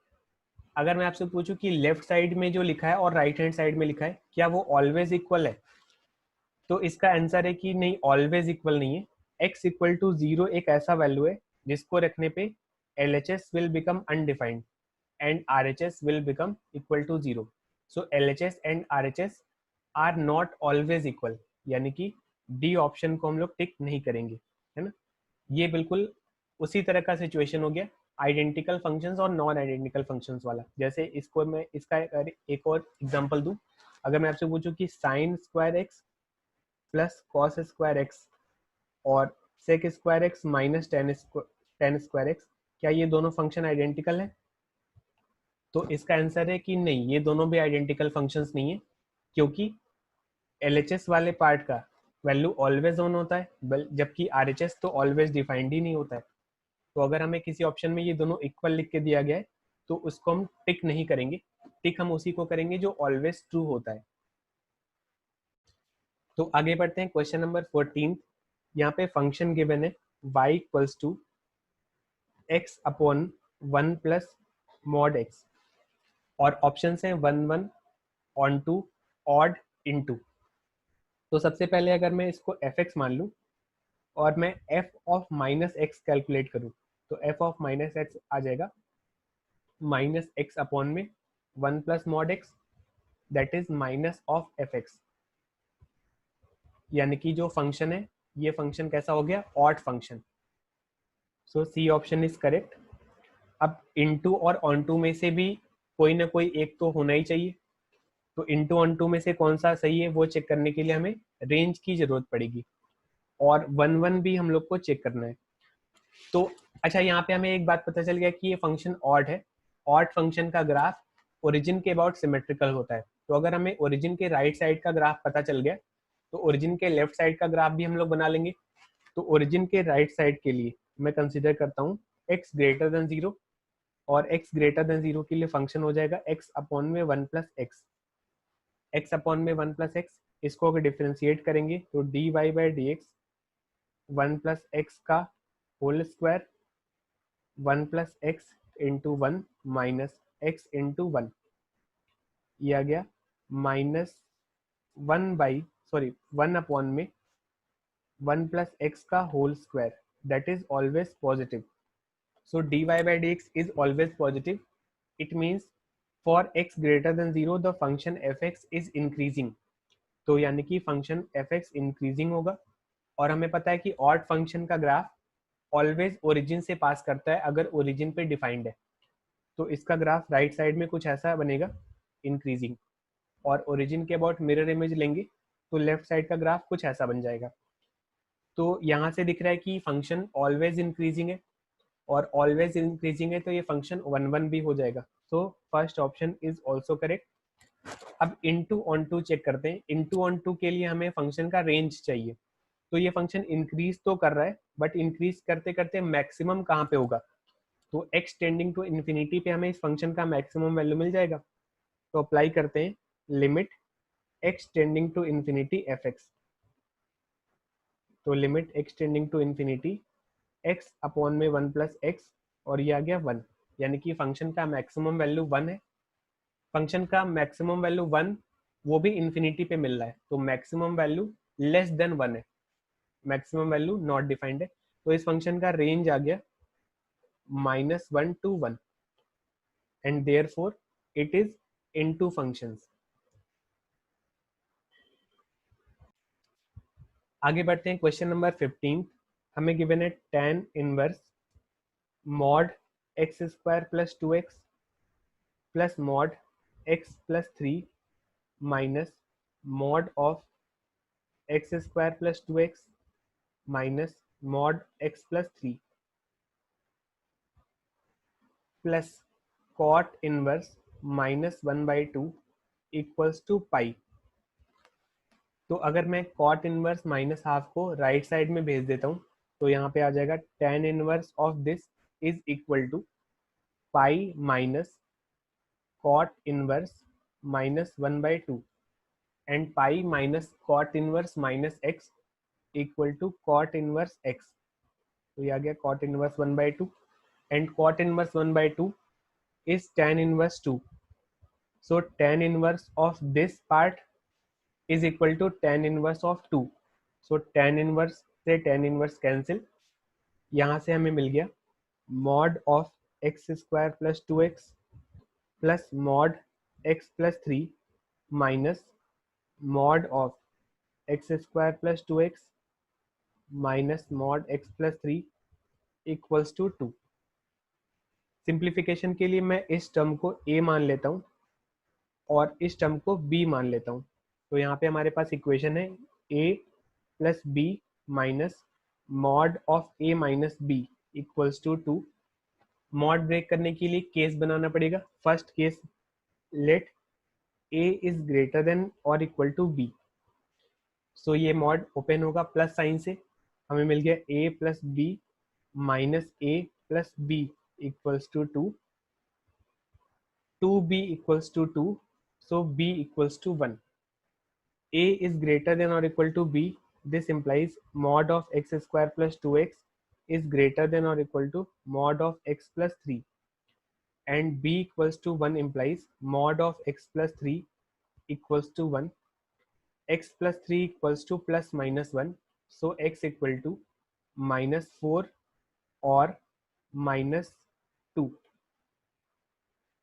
अगर मैं आपसे पूछूं कि लेफ्ट साइड में जो लिखा है और राइट हैंड साइड में लिखा है, क्या वो ऑलवेज इक्वल है, तो इसका आंसर है कि नहीं, ऑलवेज इक्वल नहीं है। x इक्वल टू 0 एक ऐसा वैल्यू है जिसको रखने पे LHS will become undefined and RHS will become equal to 0। So LHS and RHS are not always equal, यानी कि डी ऑप्शन को हम लोग टिक नहीं करेंगे, है ना। ये बिल्कुल उसी तरह का सिचुएशन हो गया आइडेंटिकल फंक्शंस और नॉन आइडेंटिकल फंक्शंस वाला। जैसे इसको मैं इसका एक और एग्जांपल दूं, अगर मैं आपसे पूछूं कि sine square x plus cos square x और sec square x minus tan square x, क्या ये दोनों फंक्शन आइडेंटिकल है, तो इसका आंसर है कि नहीं, ये दोनों भी आइडेंटिकल फंक्शंस नहीं है, क्योंकि LHS वाले पार्ट का वैल्यू ऑलवेज ऑन होता है, जबकि RHS तो ऑलवेज डिफाइंड ही नहीं होता है। तो अगर हमें किसी ऑप्शन में ये दोनों इक्वल लिख के दिया गया है, तो उसको हम टिक नहीं करेंगे, टिक हम उसी को करेंगे जो ऑलवेज ट्रू होता है। तो आगे बढ़ते हैं, क्वेश्चन नंबर 14। यहाँ पे फंक्शन गिवन है y equals to x upon 1 plus mod x, और ऑप्शन है 1 1 ऑन टू ऑड इनटू। तो सबसे पहले अगर मैं इसको fx मान लूँ और मैं f of minus x calculate करूँ, तो f ऑफ माइनस एक्स आ जाएगा माइनस एक्स अपॉन में 1 plus mod x, that is minus of fx, यानी कि जो फंक्शन है ये फंक्शन कैसा हो गया, odd function. So C option is correct. अब इनटू और ऑन टू में से भी कोई ना कोई एक तो होना ही चाहिए, तो इनटू ऑन टू में से कौन सा सही है वो चेक करने के लिए हमें रेंज की जरूरत पड़ेगी, और 1 1 भी हम लोग को चेक करना है। तो अच्छा, यहाँ पे हमें एक बात पता चल गया कि ये फंक्शन ऑड है। ऑड फंक्शन का ग्राफ ओरिजिन के अबाउट सिमेट्रिकल होता है, तो अगर हमें ओरिजिन के राइट साइड का ग्राफ पता चल गया, तो ओरिजिन के लेफ्ट साइड का ग्राफ भी हम लोग बना लेंगे। तो ओरिजिन के राइट साइड के लिए मैं कंसिडर करता हूँ x ग्रेटर देन 0, और x ग्रेटर देन 0 के लिए फंक्शन हो जाएगा x अपॉन में 1 प्लस एक्स, x अपॉन में 1 प्लस एक्स। इसको अगर डिफ्रेंशिएट करेंगे तो dy by d x 1 plus x का whole square 1 plus x into 1 minus x into 1, ये आ गया माइनस 1 अपॉन में 1 प्लस एक्स का whole square, that is always positive. So dy by dx is always positive. It means for x greater than 0 the function fx is increasing. तो यानी कि function fx increasing होगा, और हमें पता है कि ऑड फंक्शन का ग्राफ ऑलवेज ओरिजिन से पास करता है अगर ओरिजिन पे डिफाइंड है, तो इसका ग्राफ राइट साइड में कुछ ऐसा बनेगा इंक्रीजिंग, और ओरिजिन के अबाउट मिरर इमेज लेंगे तो लेफ्ट साइड का ग्राफ कुछ ऐसा बन जाएगा। तो यहाँ से दिख रहा है कि फंक्शन ऑलवेज इंक्रीजिंग है, और ऑलवेज इंक्रीजिंग है तो ये फंक्शन 1 1 भी हो जाएगा। So first option is also correct. अब इनटू ऑन टू चेक करते हैं। इनटू ऑन टू के लिए हमें फंक्शन का रेंज चाहिए, तो ये फंक्शन इंक्रीज तो कर रहा है, बट इंक्रीज करते करते मैक्सिमम कहाँ पे होगा, तो x टेंडिंग टू इन्फिनिटी पे हमें इस फंक्शन का मैक्सिमम वैल्यू मिल जाएगा। तो अप्लाई करते हैं limit x tending to infinity fx, तो limit x tending to infinity x upon में 1 प्लस एक्स, और ये आ गया 1, यानी कि फंक्शन का मैक्सिमम वैल्यू 1 है। फंक्शन का मैक्सिमम वैल्यू 1, वो भी इन्फिनिटी पे मिल रहा है, तो मैक्सिमम वैल्यू लेस देन 1 है, मैक्सिमम वैल्यू नॉट डिफाइंड है। तो इस फंक्शन का रेंज आ गया -1 to 1, and therefore it is into functions. आगे बढ़ते हैं, क्वेश्चन नंबर 15। हमें गिवन है tan inverse mod x square plus 2x plus mod x plus 3 minus mod of x square plus 2x minus mod x plus 3 plus cot inverse minus 1/2 equals to pi. तो अगर मैं cot inverse minus half को right side में भेज देता हूँ तो यहाँ पे आ जाएगा tan inverse of this is equal to pi minus cot inverse minus 1/2 and pi minus cot inverse minus x equal to cot inverse x. तो ये आ गया cot inverse 1/2 and cot inverse 1/2 is tan inverse 2. So tan inverse of this part is equal to tan inverse of 2. So tan inverse से tan inverse cancel, यहाँ से हमें मिल गया mod of x square plus 2x plus mod x plus 3 minus mod of x square plus 2x minus mod x plus 3 equals to 2. Simplification के लिए मैं इस टर्म को a मान लेता हूँ और इस टर्म को b मान लेता हूँ। तो यहाँ पे हमारे पास इक्वेशन है a plus b minus mod of a minus b equals to 2। Mod break करने के लिए केस बनाना पड़ेगा। First case, let a is greater than और इक्वल टू b। सो ये मॉड ओपन होगा प्लस साइन से, हमें मिल गया a plus b minus a plus b equals to 2। 2b equals to 2, so b equals to 1. a is greater than or equal to b. This implies mod of x square plus 2x is greater than or equal to mod of x plus 3. And b equals to 1 implies mod of x plus 3 equals to 1. X plus 3 equals to plus minus 1. So x equal to minus 4 और minus 2.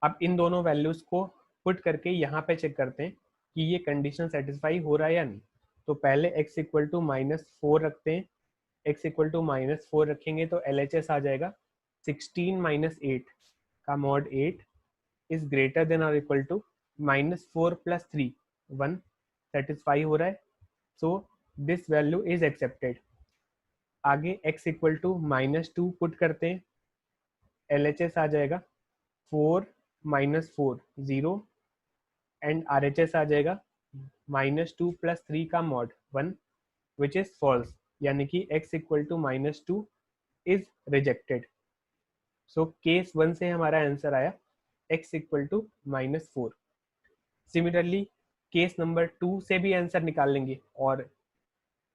अब इन दोनों values को put करके यहाँ पे check करते हैं कि ये कंडीशन सेटिस्फाई हो रहा है या नहीं। तो पहले x इक्वल टू -4 रखते हैं। x इक्वल टू -4 रखेंगे तो LHS आ जाएगा 16 माइनस 8 का मॉड 8 इज ग्रेटर देन और इक्वल टू -4 प्लस 3 1 सेटिस्फाई हो रहा है। So this value is accepted. आगे x इक्वल टू -2 पुट करते हैं, LHS आ जाएगा 4 माइनस 4 0 एंड RHS आ जाएगा -2 प्लस 3 का मॉड 1 विच इज फॉल्स, यानी कि x equal to -2 is rejected. So case 1 से हमारा आंसर आया x equal to -4। Similarly case number 2 से भी आंसर निकाल लेंगे और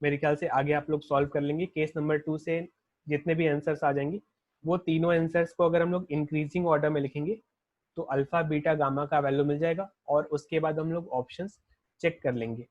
मेरे ख्याल से आगे आप लोग सॉल्व कर लेंगे। केस नंबर 2 से जितने भी आंसर्स आ जाएंगे वो तीनों आंसर्स को अगर हम लोग इंक्रीजिंग ऑर्डर में लिखेंगे तो अल्फा बीटा गामा का वैल्यू मिल जाएगा और उसके बाद हम लोग ऑप्शंस चेक कर लेंगे।